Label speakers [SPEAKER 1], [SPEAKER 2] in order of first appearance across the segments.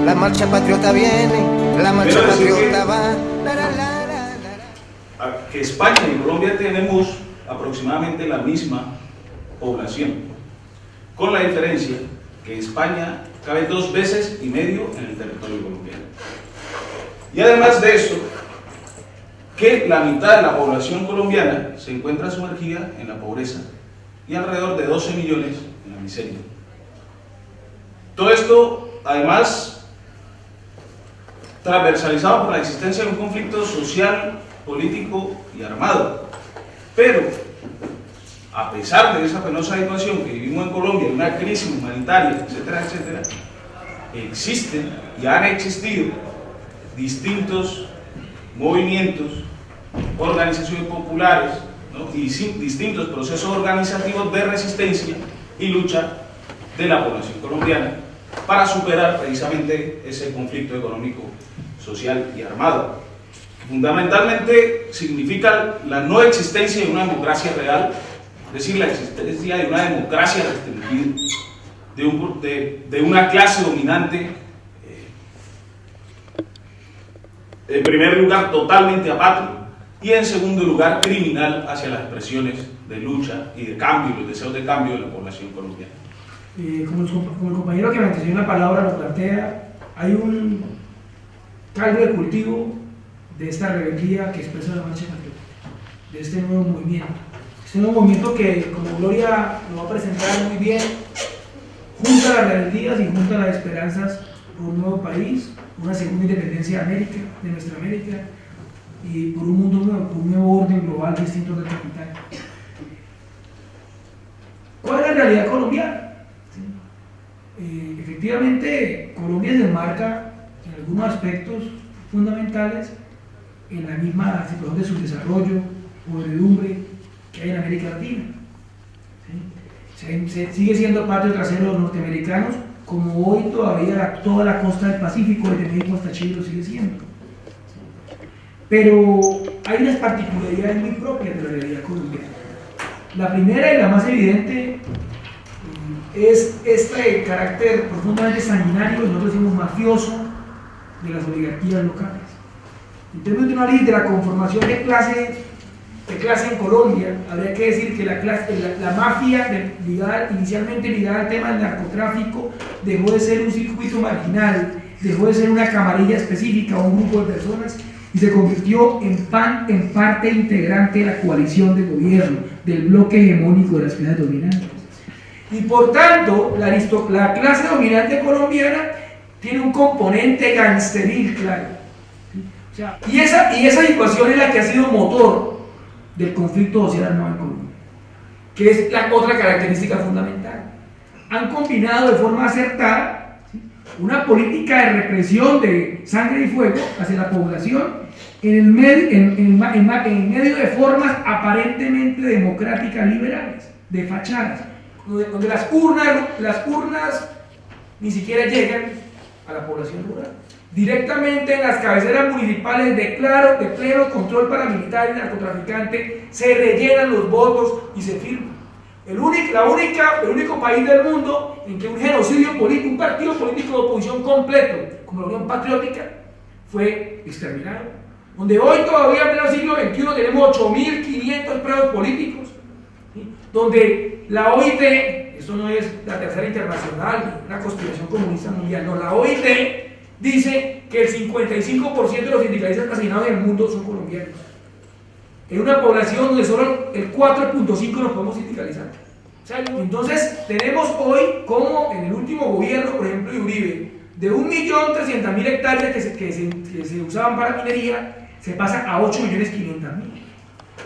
[SPEAKER 1] La marcha patriota viene, la marcha patriota va.
[SPEAKER 2] Que España y Colombia tenemos aproximadamente la misma población, con la diferencia que España cabe 2,5 veces en el territorio colombiano. Y además de eso, que la mitad de la población colombiana se encuentra sumergida en la pobreza y alrededor de 12 millones en la miseria. Todo esto, además, transversalizado por la existencia de un conflicto social, político y armado. Pero, a pesar de esa penosa situación que vivimos en Colombia, una crisis humanitaria, etcétera, etcétera, existen y han existido distintos movimientos, organizaciones populares, ¿no? Y distintos procesos organizativos de resistencia y lucha de la población colombiana para superar precisamente ese conflicto económico, social y armado. Fundamentalmente significa la no existencia de una democracia real, es decir, la existencia de una democracia restringida, de una clase dominante, en primer lugar totalmente apátrica y en segundo lugar criminal hacia las expresiones de lucha y de cambio, los deseos de cambio de la población colombiana.
[SPEAKER 3] Como el compañero que me antecedió la palabra lo plantea, hay un caldo de cultivo de esta rebeldía que expresa la marcha patriótica, de este nuevo movimiento. Este nuevo movimiento que, como Gloria lo va a presentar muy bien, junta las rebeldías y junta las esperanzas por un nuevo país, una segunda independencia de América, de nuestra América, y por un mundo nuevo, por un nuevo orden global distinto del capital. ¿Cuál es la realidad colombiana? Efectivamente, Colombia se enmarca en algunos aspectos fundamentales en la misma situación de subdesarrollo, podredumbre que hay en América Latina. Se sigue siendo patio trasero de los norteamericanos, como hoy todavía toda la costa del Pacífico, desde México hasta Chile, lo sigue siendo. Pero hay unas particularidades muy propias de la realidad colombiana. La primera y la más evidente es este carácter profundamente sanguinario, nosotros decimos mafioso, de las oligarquías locales. En términos de una ley de la conformación de clase en Colombia, habría que decir que la mafia inicialmente ligada al tema del narcotráfico dejó de ser un circuito marginal, dejó de ser una camarilla específica o un grupo de personas y se convirtió en parte integrante de la coalición de gobierno, del bloque hegemónico de las clases dominantes. Y por tanto, la clase dominante colombiana tiene un componente gangsteril claro. O sea, y esa situación es la que ha sido motor del conflicto social armado en Colombia, que es la otra característica fundamental. Han combinado de forma acertada, ¿sí?, una política de represión de sangre y fuego hacia la población en medio de formas aparentemente democráticas liberales, de fachadas, donde las urnas ni siquiera llegan a la población rural. Directamente en las cabeceras municipales de pleno control paramilitar y narcotraficante se rellenan los votos y se firman. El único país del mundo en que un genocidio político, un partido político de oposición completo, como la Unión Patriótica, fue exterminado. Donde hoy todavía en el siglo XXI tenemos 8.500 presos políticos, ¿sí?, donde la OIT, esto no es la Tercera Internacional, una conspiración comunista mundial, no, la OIT dice que el 55% de los sindicalistas asesinados en el mundo son colombianos. En una población donde solo el 4.5% nos podemos sindicalizar. O sea, entonces tenemos hoy como en el último gobierno, por ejemplo, de Uribe, de 1.300.000 hectáreas que se usaban para minería, se pasa a 8.500.000.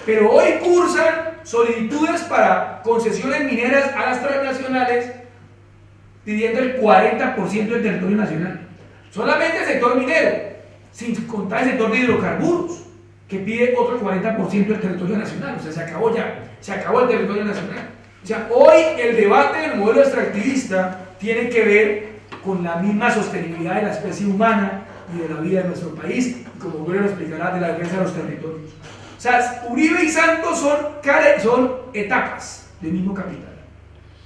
[SPEAKER 3] Pero hoy cursan solicitudes para concesiones mineras a las transnacionales pidiendo el 40% del territorio nacional. Solamente el sector minero, sin contar el sector de hidrocarburos, que pide otro 40% del territorio nacional. O sea, se acabó el territorio nacional. O sea, hoy el debate del modelo extractivista tiene que ver con la misma sostenibilidad de la especie humana y de la vida de nuestro país, y como Gloria lo explicará, de la defensa de los territorios. O sea, Uribe y Santos son etapas del mismo capital,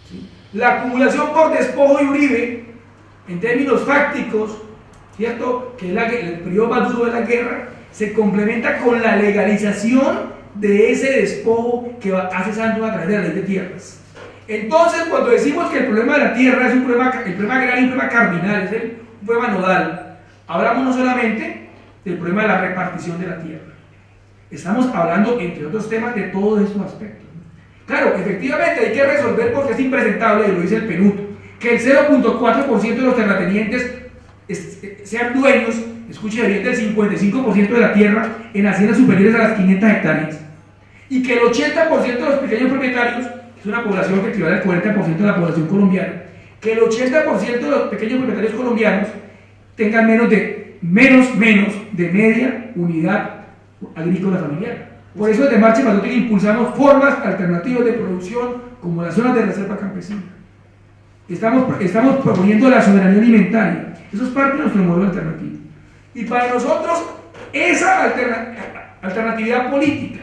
[SPEAKER 3] ¿sí? La acumulación por despojo de Uribe, en términos fácticos, ¿cierto? Que es el periodo más duro de la guerra, se complementa con la legalización de ese despojo que hace Santos a través de la ley de tierras. Entonces, cuando decimos que el problema de la tierra es el problema agrario, un problema cardinal, es un problema nodal, hablamos no solamente del problema de la repartición de la tierra, estamos hablando, entre otros temas, de todos estos aspectos. Claro, efectivamente hay que resolver porque es impresentable, y lo dice el PNUD, que el 0.4% de los terratenientes sean dueños, escuche bien, del 55% de la tierra en haciendas superiores a las 500 hectáreas, y que el 80% de los pequeños propietarios, que es una población que equivale al 40% de la población colombiana, que el 80% de los pequeños propietarios colombianos tengan menos de media unidad agrícola familiar. Por eso desde Marcha Patriótica impulsamos formas alternativas de producción como las zonas de reserva campesina. Estamos proponiendo la soberanía alimentaria. Eso es parte de nuestro modelo alternativo. Y para nosotros, esa alternatividad política,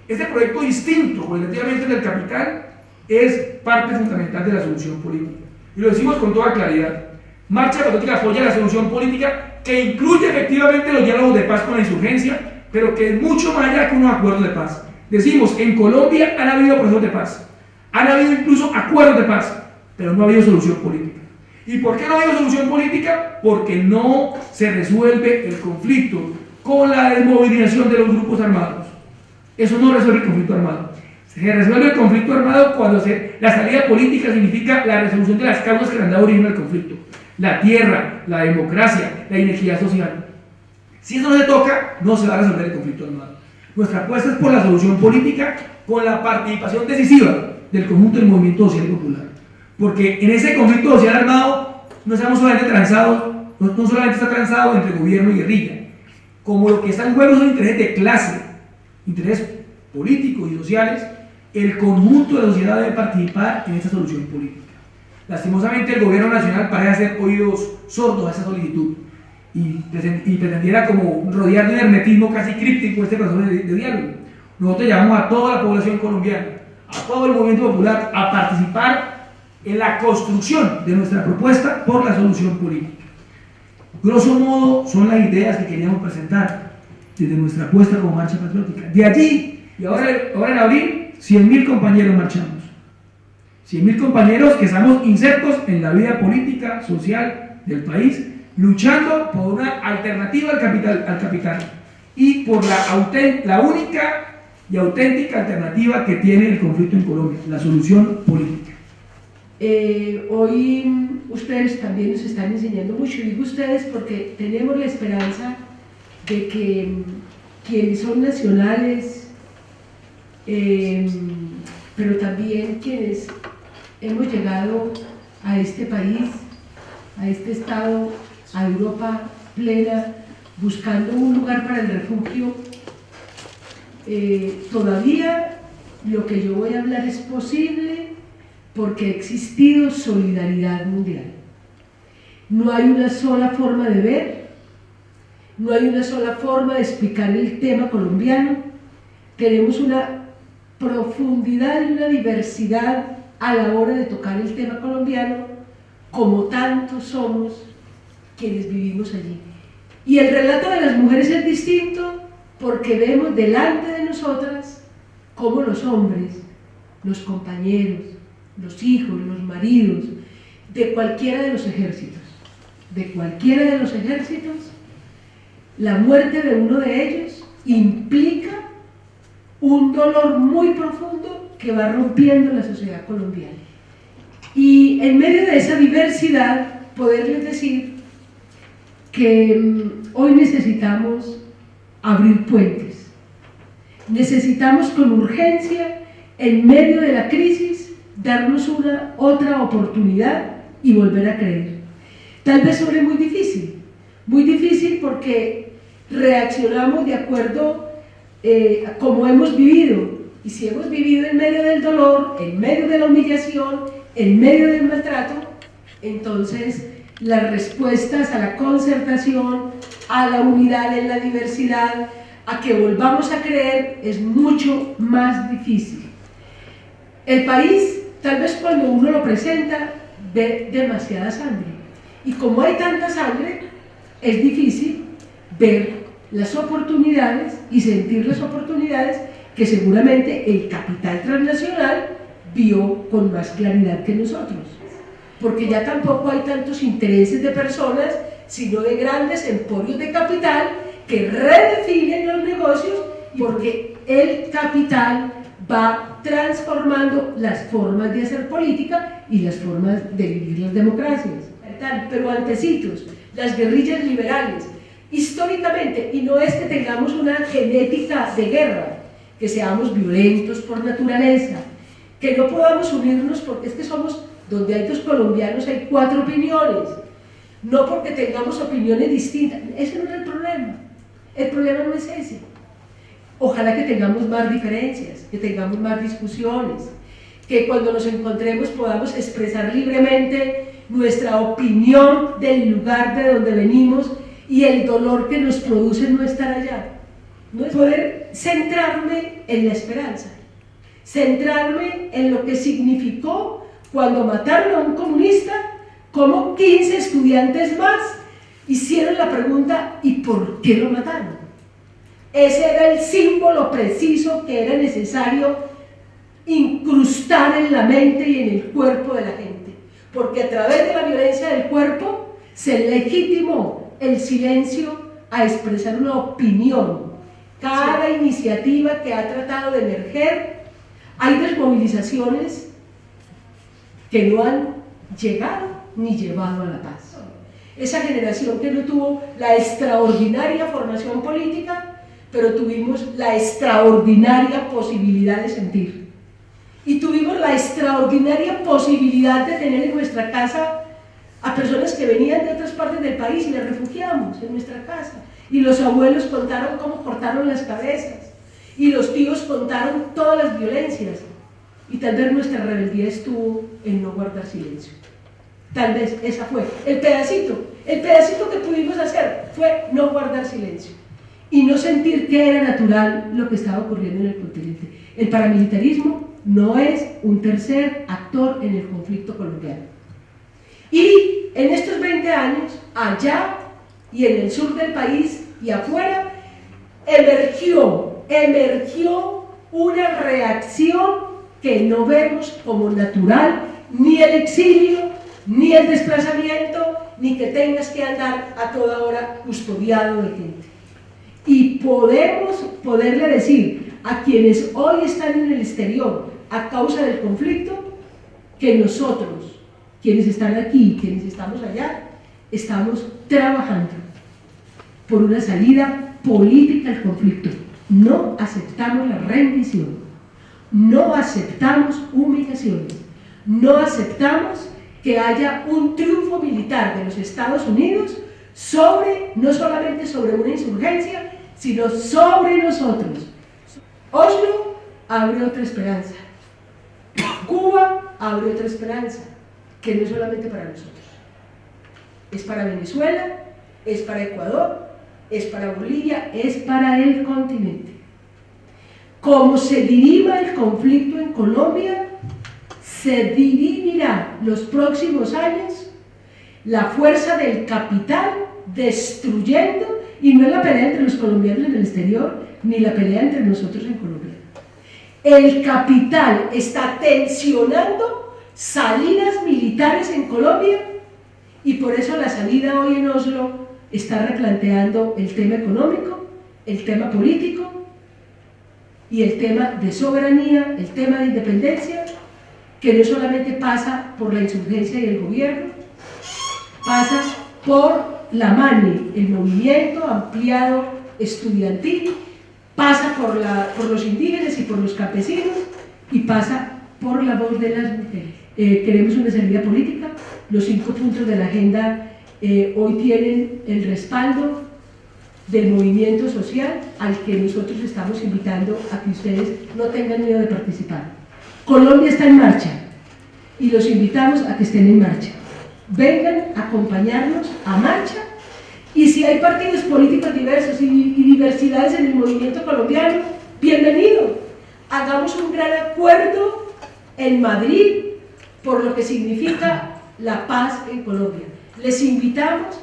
[SPEAKER 3] este proyecto distinto relativamente del capital, es parte fundamental de la solución política. Y lo decimos con toda claridad. Marcha Patriótica apoya la solución política que incluye efectivamente los diálogos de paz con la insurgencia, pero que es mucho más allá que unos acuerdos de paz. Decimos, en Colombia han habido procesos de paz, han habido incluso acuerdos de paz, pero no ha habido solución política. ¿Y por qué no ha habido solución política? Porque no se resuelve el conflicto con la desmovilización de los grupos armados. Eso no resuelve el conflicto armado. Se resuelve el conflicto armado cuando la salida política significa la resolución de las causas que le han dado origen al conflicto. La tierra, la democracia, la inequidad social. Si eso no se toca, no se va a resolver el conflicto armado. Nuestra apuesta es por la solución política con la participación decisiva del conjunto del movimiento social y popular. Porque en ese conflicto social armado no estamos solamente transados, no solamente está transado entre gobierno y guerrilla. Como lo que está en juego son intereses de clase, intereses políticos y sociales, el conjunto de la sociedad debe participar en esa solución política. Lastimosamente el gobierno nacional parece hacer oídos sordos a esa solicitud y pretendiera como rodear de un hermetismo casi críptico este proceso de diálogo. Nosotros llamamos a toda la población colombiana, a todo el movimiento popular a participar en la construcción de nuestra propuesta por la solución política. Grosso modo son las ideas que queríamos presentar desde nuestra apuesta como Marcha Patriótica. De allí, y ahora en abril, 100.000 compañeros marchamos. 100.000 compañeros que estamos insertos en la vida política, social del país, luchando por una alternativa al capital y por la única y auténtica alternativa que tiene el conflicto en Colombia, la solución política.
[SPEAKER 4] Hoy ustedes también nos están enseñando mucho, y digo ustedes porque tenemos la esperanza de que quienes son nacionales, pero también quienes hemos llegado a este país, a este estado, a Europa plena, buscando un lugar para el refugio, todavía lo que yo voy a hablar es posible porque ha existido solidaridad mundial. No hay una sola forma de ver, no hay una sola forma de explicar el tema colombiano. Tenemos una profundidad y una diversidad a la hora de tocar el tema colombiano, como tantos somos quienes vivimos allí. Y el relato de las mujeres es distinto porque vemos delante de nosotras cómo los hombres, los compañeros, los hijos, los maridos, de cualquiera de los ejércitos, la muerte de uno de ellos implica un dolor muy profundo que va rompiendo la sociedad colombiana. Y en medio de esa diversidad, poderles decir que hoy necesitamos abrir puentes. Necesitamos con urgencia, en medio de la crisis, darnos una otra oportunidad y volver a creer. Tal vez sobre muy difícil porque reaccionamos de acuerdo a cómo hemos vivido. Y si hemos vivido en medio del dolor, en medio de la humillación, en medio del maltrato, entonces las respuestas a la concertación, a la unidad en la diversidad, a que volvamos a creer, es mucho más difícil. El país, tal vez cuando uno lo presenta, ve demasiada sangre. Y como hay tanta sangre, es difícil ver las oportunidades y sentir las oportunidades que seguramente el capital transnacional vio con más claridad que nosotros, porque ya tampoco hay tantos intereses de personas, sino de grandes emporios de capital que redefinen los negocios, porque el capital va transformando las formas de hacer política y las formas de vivir las democracias. Pero antecitos, las guerrillas liberales, históricamente, y no es que tengamos una genética de guerra, que seamos violentos por naturaleza, que no podamos unirnos porque es que somos, donde hay 2 colombianos hay 4 opiniones, no porque tengamos opiniones distintas, ese no es el problema no es ese. Ojalá que tengamos más diferencias, que tengamos más discusiones, que cuando nos encontremos podamos expresar libremente nuestra opinión del lugar de donde venimos y el dolor que nos produce no estar allá. No es poder centrarme en la esperanza, centrarme en lo que significó cuando mataron a un comunista, como 15 estudiantes más hicieron la pregunta ¿y por qué lo mataron? Ese era el símbolo preciso que era necesario incrustar en la mente y en el cuerpo de la gente, porque a través de la violencia del cuerpo se legitimó el silencio a expresar una opinión. Cada iniciativa que ha tratado de emerger, hay desmovilizaciones que no han llegado ni llevado a la paz. Esa generación que no tuvo la extraordinaria formación política, pero tuvimos la extraordinaria posibilidad de sentir. Y tuvimos la extraordinaria posibilidad de tener en nuestra casa a personas que venían de otras partes del país y las refugiamos en nuestra casa. Y los abuelos contaron cómo cortaron las cabezas. Y los tíos contaron todas las violencias. Y tal vez nuestra rebeldía estuvo en no guardar silencio. Tal vez esa fue el pedacito que pudimos hacer fue no guardar silencio y no sentir que era natural lo que estaba ocurriendo en el continente. El paramilitarismo no es un tercer actor en el conflicto colombiano. Y en estos 20 años, allá y en el sur del país y afuera, emergió una reacción que no vemos como natural, ni el exilio, ni el desplazamiento, ni que tengas que andar a toda hora custodiado de gente. Y poderle decir a quienes hoy están en el exterior a causa del conflicto, que nosotros, quienes están aquí, quienes estamos allá, estamos trabajando por una salida política al conflicto. No aceptamos la rendición, no aceptamos humillaciones, no aceptamos que haya un triunfo militar de los Estados Unidos no solamente sobre una insurgencia, sino sobre nosotros. Oslo abre otra esperanza, Cuba abre otra esperanza, que no es solamente para nosotros, es para Venezuela, es para Ecuador, es para Bolivia, es para el continente. Como se diriva el conflicto en Colombia, se dirimirá los próximos años la fuerza del capital destruyendo, y no es la pelea entre los colombianos en el exterior, ni la pelea entre nosotros en Colombia. El capital está tensionando salidas militares en Colombia y por eso la salida hoy en Oslo está replanteando el tema económico, el tema político y el tema de soberanía, el tema de independencia, que no solamente pasa por la insurgencia y el gobierno, pasa por la MANE, el movimiento ampliado estudiantil, pasa por los indígenas y por los campesinos y pasa por la voz de las mujeres. Queremos una salida política, los 5 puntos de la agenda hoy tienen el respaldo del movimiento social al que nosotros estamos invitando a que ustedes no tengan miedo de participar. Colombia está en marcha y los invitamos a que estén en marcha. Vengan a acompañarnos a marcha, y si hay partidos políticos diversos y diversidades en el movimiento colombiano, bienvenido. Hagamos un gran acuerdo en Madrid por lo que significa la paz en Colombia. Les invitamos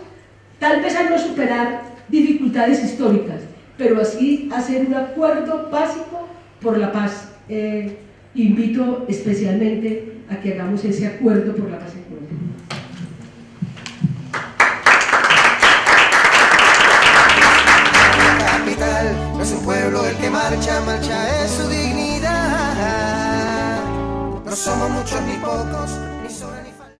[SPEAKER 4] tal vez a no superar dificultades históricas, pero así hacer un acuerdo básico por la paz. Invito especialmente a que hagamos ese acuerdo por la paz en Colombia.
[SPEAKER 1] La capital no es un pueblo el que marcha, marcha es su dignidad. No somos muchos ni pocos.